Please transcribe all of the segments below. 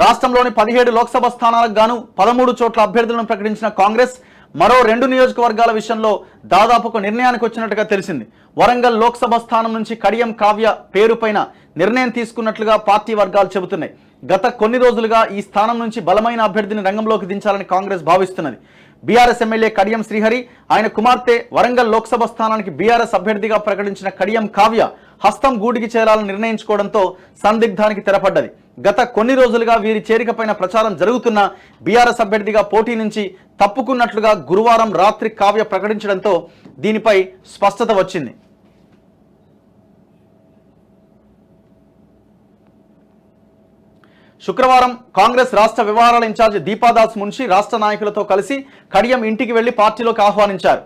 రాష్ట్రంలోని 17 లోక్సభ స్థానాలకు గాను 13 చోట్ల అభ్యర్థులను ప్రకటించిన కాంగ్రెస్ మరో 2 నియోజకవర్గాల విషయంలో దాదాపు ఒక నిర్ణయానికి వచ్చినట్టుగా తెలిసింది. వరంగల్ లోక్సభ స్థానం నుంచి కడియం కావ్య పేరుపైన నిర్ణయం తీసుకున్నట్లుగా పార్టీ వర్గాలు చెబుతున్నాయి. గత కొన్ని రోజులుగా ఈ స్థానం నుంచి బలమైన అభ్యర్థిని రంగంలోకి దించాలని కాంగ్రెస్ భావిస్తున్నది. బీఆర్ఎస్ ఎమ్మెల్యే కడియం శ్రీహరి, ఆయన కుమార్తె వరంగల్ లోక్సభ స్థానానికి బీఆర్ఎస్ అభ్యర్థిగా ప్రకటించిన కడియం కావ్య హస్తం గూడికి చేరాలని నిర్ణయించుకోవడంతో సందిగ్ధానికి తెరపడ్డది. గత కొన్ని రోజులుగా వీరి చేరికపైన ప్రచారం జరుగుతున్న బీఆర్ఎస్ అభ్యర్థిగా పోటీ నుంచి తప్పుకున్నట్లుగా గురువారం రాత్రి కావ్య ప్రకటించడంతో దీనిపై స్పష్టత వచ్చింది. శుక్రవారం కాంగ్రెస్ రాష్ట్ర వ్యవహారాల ఇన్ఛార్జి దీపాదాస్ మున్షి రాష్ట్ర నాయకులతో కలిసి కడియం ఇంటికి వెళ్లి పార్టీలోకి ఆహ్వానించారు.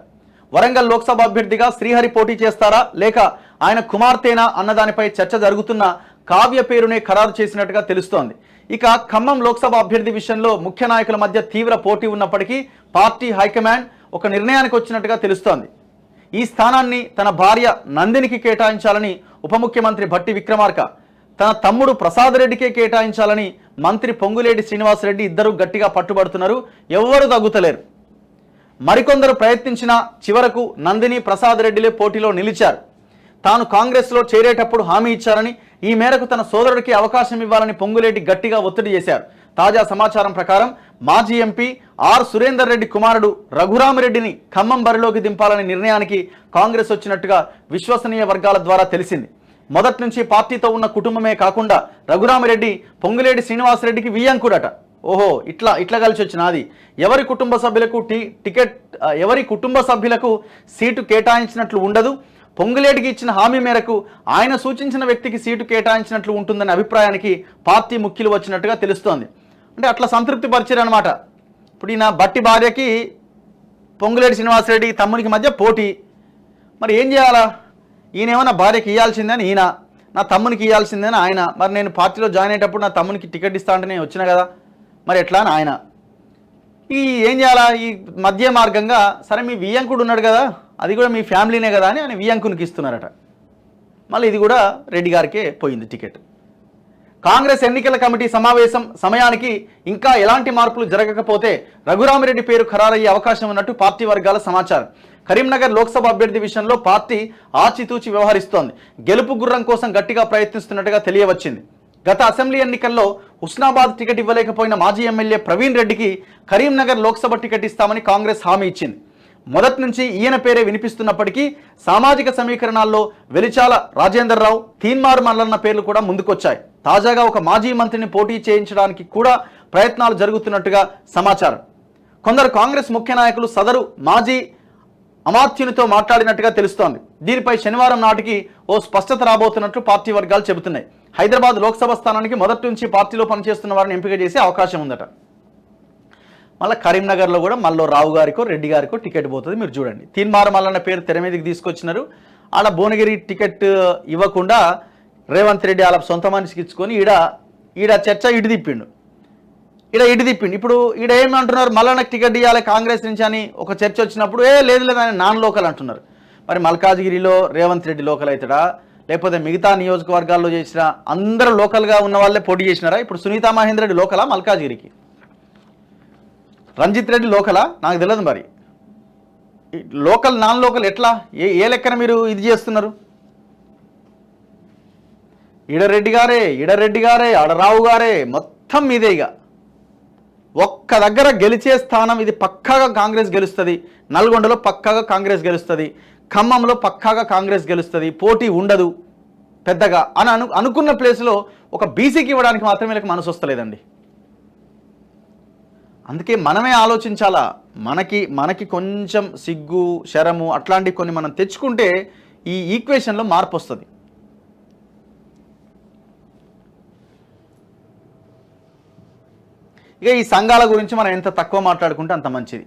వరంగల్ లోక్సభ అభ్యర్థిగా శ్రీహరి పోటీ చేస్తారా లేక ఆయన కుమార్తెనా అన్నదానిపై చర్చ జరుగుతున్న కావ్య పేరునే ఖరారు చేసినట్టుగా తెలుస్తోంది. ఇక ఖమ్మం లోక్సభ అభ్యర్థి విషయంలో ముఖ్య నాయకుల మధ్య తీవ్ర పోటీ ఉన్నప్పటికీ పార్టీ హైకమాండ్ ఒక నిర్ణయానికి వచ్చినట్టుగా తెలుస్తోంది. ఈ స్థానాన్ని తన భార్య నందినికి కేటాయించాలని ఉప ముఖ్యమంత్రి భట్టి విక్రమార్క, తన తమ్ముడు ప్రసాద్ రెడ్డికే కేటాయించాలని మంత్రి పొంగులేటి శ్రీనివాసరెడ్డి ఇద్దరు గట్టిగా పట్టుబడుతున్నారు. ఎవ్వరూ తగ్గుతలేరు. మరికొందరు ప్రయత్నించినా చివరకు నందిని ప్రసాద్ రెడ్డిలే పోటీలో నిలిచారు. తాను కాంగ్రెస్లో చేరేటప్పుడు హామీ ఇచ్చారని, ఈ మేరకు తన సోదరుడికి అవకాశం ఇవ్వాలని పొంగులేటి గట్టిగా ఒత్తిడి చేశారు. తాజా సమాచారం ప్రకారం మాజీ ఎంపీ ఆర్ సురేందర్ రెడ్డి కుమారుడు రఘురామిరెడ్డిని ఖమ్మం బరిలోకి దింపాలనే నిర్ణయానికి కాంగ్రెస్ వచ్చినట్టుగా విశ్వసనీయ వర్గాల ద్వారా తెలిసింది. మొదటి నుంచి పార్టీతో ఉన్న కుటుంబమే కాకుండా రఘురామిరెడ్డి పొంగులేటి శ్రీనివాసరెడ్డికి వియ్యంకుడట. ఓహో, ఇట్లా కలిసి వచ్చినది. ఎవరి కుటుంబ సభ్యులకు సీటు కేటాయించినట్లు ఉండదు. పొంగులేటికి ఇచ్చిన హామీ మేరకు ఆయన సూచించిన వ్యక్తికి సీటు కేటాయించినట్లు ఉంటుందనే అభిప్రాయానికి పార్టీ ముఖ్యులు వచ్చినట్టుగా తెలుస్తోంది. అంటే అట్లా సంతృప్తి పరిచారనమాట. ఇప్పుడు ఈయన బట్టి భార్యకి పొంగులేటి శ్రీనివాసరెడ్డి తమ్మునికి మధ్య పోటీ. మరి ఏం చేయాలా? ఈయనేమో నా భార్యకి ఇవ్వాల్సిందని ఈయన, నా తమ్మునికి ఇవ్వాల్సిందని ఆయన. మరి నేను పార్టీలో జాయిన్ అయ్యేటప్పుడు నా తమ్మునికి టికెట్ ఇస్తా అంటే నేను వచ్చినా కదా, మరి ఎట్లా అని ఆయన. ఏం చేయాలా? ఈ మధ్య మార్గంగా సరే మీ వియ్యంకుడు ఉన్నాడు కదా, అది కూడా మీ ఫ్యామిలీనే కదా అని ఆయన వియ్యంకునికి ఇస్తున్నారట. మళ్ళీ ఇది కూడా రెడ్డి గారికే పోయింది టికెట్. కాంగ్రెస్ ఎన్నికల కమిటీ సమావేశం సమయానికి ఇంకా ఎలాంటి మార్పులు జరగకపోతే రఘురామిరెడ్డి పేరు ఖరారయ్యే అవకాశం ఉన్నట్టు పార్టీ వర్గాల సమాచారం. కరీంనగర్ లోక్సభ అభ్యర్థి విషయంలో పార్టీ ఆచితూచి వ్యవహరిస్తోంది. గెలుపు గుర్రం కోసం గట్టిగా ప్రయత్నిస్తున్నట్టుగా తెలియవచ్చింది. గత అసెంబ్లీ ఎన్నికల్లో హుస్నాబాద్ టికెట్ ఇవ్వలేకపోయిన మాజీ ఎమ్మెల్యే ప్రవీణ్ రెడ్డికి కరీంనగర్ లోక్సభ టికెట్ ఇస్తామని కాంగ్రెస్ హామీ ఇచ్చింది. మొదటి నుంచి ఈయన పేరే వినిపిస్తున్నప్పటికీ సామాజిక సమీకరణాల్లో వెలిచాల రాజేందర్రావు, తీన్మార్ మల్లన్న పేర్లు కూడా ముందుకొచ్చాయి. తాజాగా ఒక మాజీ మంత్రిని పోటీ చేయించడానికి కూడా ప్రయత్నాలు జరుగుతున్నట్టుగా సమాచారం. కొందరు కాంగ్రెస్ ముఖ్య నాయకులు సదరు మాజీ అమాత్యునితో మాట్లాడినట్టుగా తెలుస్తోంది. దీనిపై శనివారం నాటికి ఓ స్పష్టత రాబోతున్నట్లు పార్టీ వర్గాలు చెబుతున్నాయి. హైదరాబాద్ లోక్సభ స్థానానికి మొదటి నుంచి పార్టీలో పనిచేస్తున్న వారిని ఎంపిక చేసే అవకాశం ఉందట. మళ్ళీ కరీంనగర్లో కూడా మళ్ళీ రావు గారికో రెడ్డి గారికో టికెట్ పోతుంది. మీరు చూడండి, తీన్మార్ మల్లన్న పేరు తెర మీదకి తీసుకొచ్చినారు. ఆడ భువనగిరి టికెట్ ఇవ్వకుండా రేవంత్ రెడ్డి వాళ్ళ సొంత మనిషికి ఇచ్చుకొని ఈడ చర్చ ఇటు తిప్పిండు. ఇప్పుడు ఈడ ఏమంటున్నారు, మల్లన్నకు టికెట్ ఇవ్వాలి కాంగ్రెస్ నుంచి అని ఒక చర్చ వచ్చినప్పుడు లేదు అని నాన్ లోకల్ అంటున్నారు. మరి మల్కాజ్గిరిలో రేవంత్ రెడ్డి లోకల్ అవుతాడా, లేకపోతే మిగతా నియోజకవర్గాల్లో చేసిన అందరూ లోకల్గా ఉన్న వాళ్ళే పోటీ చేసినారా? ఇప్పుడు సునీతా మహేందర్ రెడ్డి లోకలా మల్కాజ్గిరికి? రంజిత్ రెడ్డి లోకలా? నాకు తెలియదు. మరి లోకల్ నాన్ లోకల్ ఎట్లా, ఏ లెక్కన మీరు ఇది చేస్తున్నారు? ఈడరెడ్డి గారే ఆడరావు గారే మొత్తం మీదే. ఇక ఒక్క దగ్గర గెలిచే స్థానం ఇది పక్కాగా కాంగ్రెస్ గెలుస్తుంది. నల్గొండలో పక్కాగా కాంగ్రెస్ గెలుస్తుంది. ఖమ్మంలో పక్కాగా కాంగ్రెస్ గెలుస్తుంది. పోటీ ఉండదు పెద్దగా అని అనుకున్న ప్లేస్లో ఒక బీసీకి ఇవ్వడానికి మాత్రమే వీళ్ళకి మనసు వస్తలేదండి. అందుకే మనమే ఆలోచించాలా. మనకి కొంచెం సిగ్గు శరము అట్లాంటివి కొన్ని మనం తెచ్చుకుంటే ఈ ఈక్వేషన్లో మార్పు వస్తుంది. ఇక ఈ సంఘాల గురించి మనం ఎంత తక్కువ మాట్లాడుకుంటే అంత మంచిది.